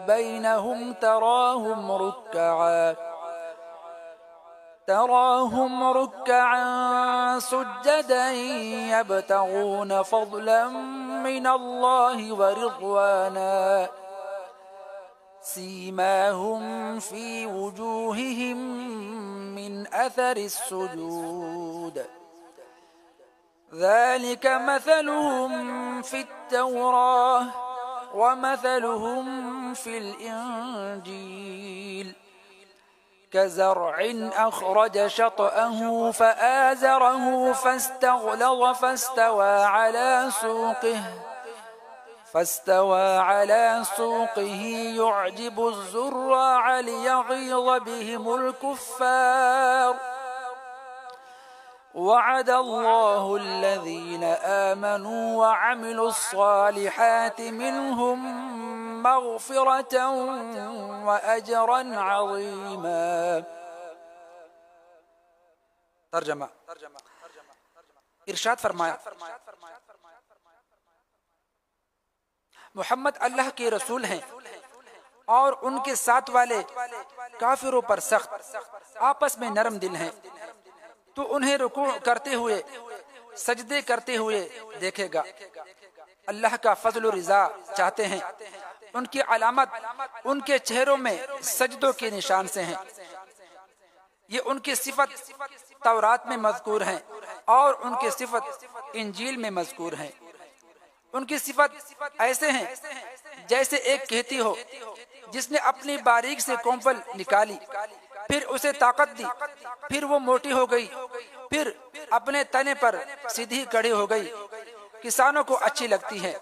بينهم تراهم ركعا سجدا يبتغون فضلا من الله ورضوانا سيماهم في وجوههم من أثر السجود ذلك مثلهم في التوراة ومثلهم في الإنجيل كزرع أخرج شطأه فآزره فاستغلظ فاستوى على سوقه يعجب الزراع ليغيظ بهم الكفار وعد الله الذين آمنوا وعملوا الصالحات منهم مغفرة وأجرا عظيما. ترجمہ ارشاد فرمایا محمد اللہ کے رسول ہیں اور ان کے ساتھ والے کافروں پر سخت آپس میں نرم دل ہیں تو انہیں رکوع کرتے ہوئے سجدے کرتے ہوئے دیکھے گا. اللہ کا فضل و رضا چاہتے ہیں. ان کی علامت ان کے چہروں میں سجدوں کے نشان سے ہیں. یہ ان کی صفت تورات میں مذکور ہیں اور ان کی صفت انجیل میں مذکور ہیں. ان کی صفت ایسے ہیں جیسے ایک کھیتی ہو جس نے اپنی باریک سے کونپل نکالی، پھر اسے طاقت دی، پھر وہ موٹی ہو گئی، پھر اپنے تنے پر سیدھی کڑی ہو گئی. کسانوں کو اچھی لگتی ہے.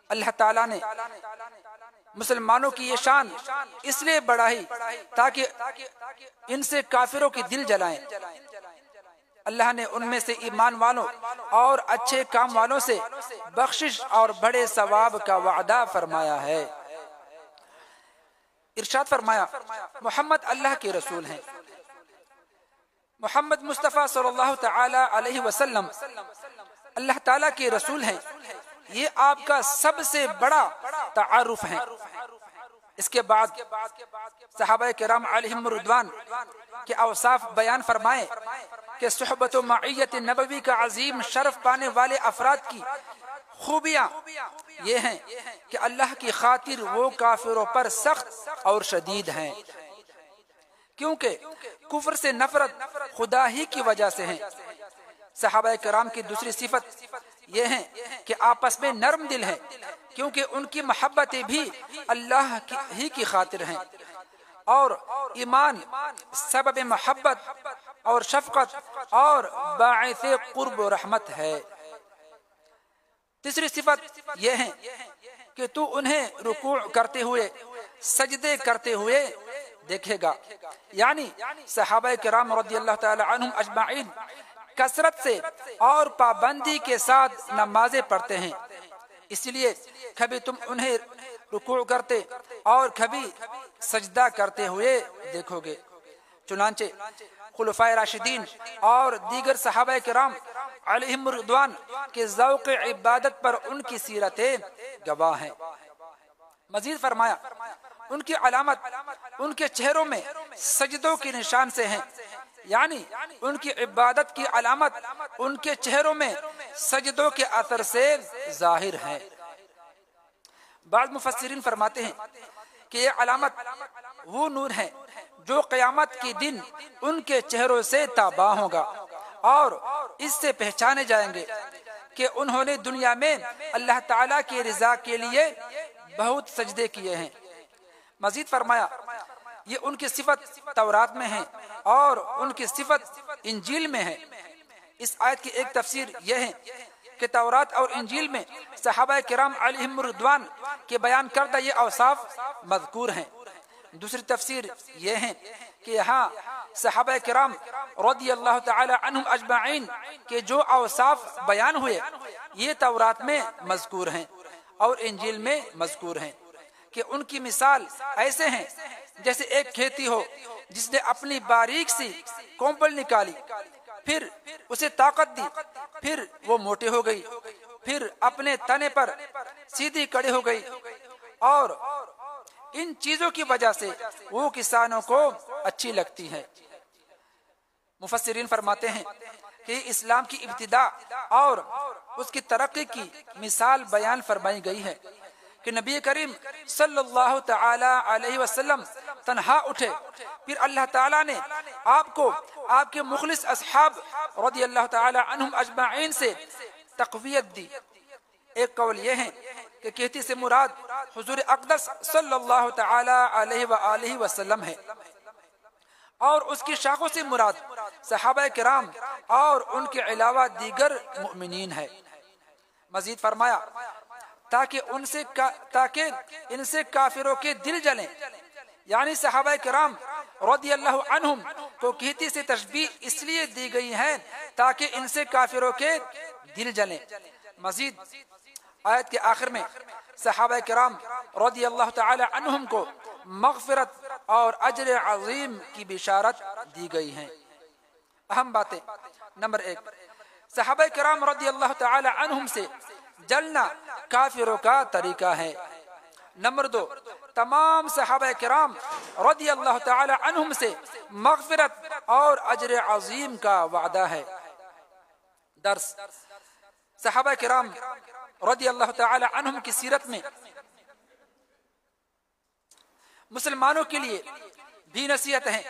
اللہ تعالیٰ نے مسلمانوں کی یہ شان اس لیے بڑھائی تاکہ ان سے کافروں کی دل جلائیں. اللہ نے ان میں سے ایمان والوں اور اچھے کام والوں سے بخشش اور بڑے ثواب کا وعدہ فرمایا ہے. ارشاد فرمایا محمد اللہ کے رسول ہیں. محمد مصطفیٰ صلی اللہ تعالی علیہ وسلم اللہ تعالیٰ کے رسول ہیں. یہ آپ کا سب سے بڑا تعارف ہے. اس کے بعد صحابہ کرام علیہم رضوان کے اوصاف بیان فرمائے کہ صحبت و معیت نبوی کا عظیم شرف پانے والے افراد کی خوبیاں یہ ہیں کہ اللہ کی خاطر وہ کافروں پر سخت اور شدید ہیں، کیونکہ کفر سے نفرت خدا ہی کی وجہ سے ہیں. صحابہ کرام کی دوسری صفت یہ ہیں کہ آپس میں نرم دل ہیں، کیونکہ ان کی محبتیں بھی اللہ ہی کی خاطر ہیں اور ایمان سبب محبت اور شفقت اور باعث قرب و رحمت ہے. تیسری صفت یہ ہے کہ تو انہیں رکوع کرتے ہوئے سجدے کرتے ہوئے دیکھے گا. یعنی صحابہ کرام رضی اللہ تعالی عنہم اجمعین کثرت سے اور پابندی کے ساتھ نمازیں پڑھتے ہیں، اس لیے کبھی تم انہیں رکوع کرتے اور کبھی سجدہ کرتے ہوئے دیکھو گے. چنانچہ خلفائے راشدین اور دیگر صحابہ کرام علیہم رضوان کے ذوق عبادت پر ان کی سیرتیں گواہ ہیں. مزید فرمایا ان کی علامت ان کے چہروں میں سجدوں کے نشان سے ہیں، یعنی ان کی عبادت کی علامت ان کے چہروں میں سجدوں کے اثر سے ظاہر ہے. بعض مفسرین فرماتے ہیں کہ یہ علامت وہ نور ہے جو قیامت کے دن ان کے چہروں سے تاباں ہوگا اور اس سے پہچانے جائیں گے کہ انہوں نے دنیا میں اللہ تعالیٰ کی رضا کے لیے بہت سجدے کیے ہیں. مزید فرمایا یہ ان کی صفت تورات میں ہے اور ان کی صفت انجیل میں ہے. اس آیت کی ایک تفسیر یہ ہے کہ تورات اور انجیل میں صحابہ کرام علیہم رضوان کے بیان کردہ یہ اوصاف مذکور ہیں. دوسری تفسیر یہ ہے کہ یہاں صحابہ کرام رضی اللہ تعالی عنہم اجمعین کے جو اوصاف بیان ہوئے یہ تورات میں مذکور ہیں اور انجیل میں مذکور ہیں کہ ان کی مثال ایسے ہیں جیسے ایک کھیتی ہو جس نے اپنی باریک سی کونپل نکالی، پھر اسے طاقت دی، پھر وہ موٹی ہو گئی، پھر اپنے تنے پر سیدھی کڑی ہو گئی اور ان چیزوں کی وجہ سے وہ کسانوں کو اچھی لگتی ہے۔ مفسرین فرماتے ہیں کہ اسلام کی ابتدا اور اس کی ترقی کی مثال بیان فرمائی گئی ہے کہ نبی کریم صلی اللہ تعالی علیہ وسلم تنہا اٹھے، پھر اللہ تعالیٰ نے آپ کو آپ کے مخلص اصحاب رضی اللہ تعالی عنہم اجمعین سے تقویت دی۔ ایک قول یہ ہے کہ کہتی سے مراد حضور اقدس صلی اللہ تعالی علیہ وآلہ وسلم ہے، اور اس کی شاخوں سے مراد صحابہ کرام اور ان کے علاوہ دیگر مؤمنین ہے۔ مزید فرمایا تاکہ ان سے کافروں کے دل جلیں، یعنی صحابہ کرام رضی اللہ عنہم کو کہتی سے تشبیہ اس لیے دی گئی ہے تاکہ ان سے کافروں کے دل جلیں۔ مزید آیت کے آخر میں صحابہ کرام رضی اللہ تعالی عنہم کو مغفرت اور اجر عظیم کی بشارت دی گئی ہیں۔ اہم باتیں: نمبر 1، صحابہ کرام رضی اللہ تعالی عنہم سے جلنا کافروں کا طریقہ ہے۔ نمبر 2، تمام صحابہ کرام رضی اللہ تعالی عنہم سے مغفرت اور اجر عظیم کا وعدہ ہے۔ درس: صحابہ کرام رضی اللہ تعالی عنہم کی سیرت میں مسلمانوں کے لیے بھی نصیحت ہے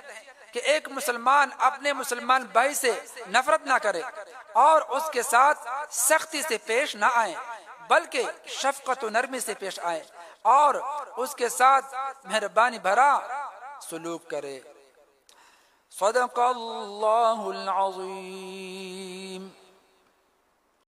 کہ ایک مسلمان اپنے مسلمان بھائی سے نفرت نہ کرے اور اس کے ساتھ سختی سے پیش نہ آئے، بلکہ شفقت و نرمی سے پیش آئے اور اس کے ساتھ مہربانی بھرا سلوک کرے۔ صدق اللہ العظیم۔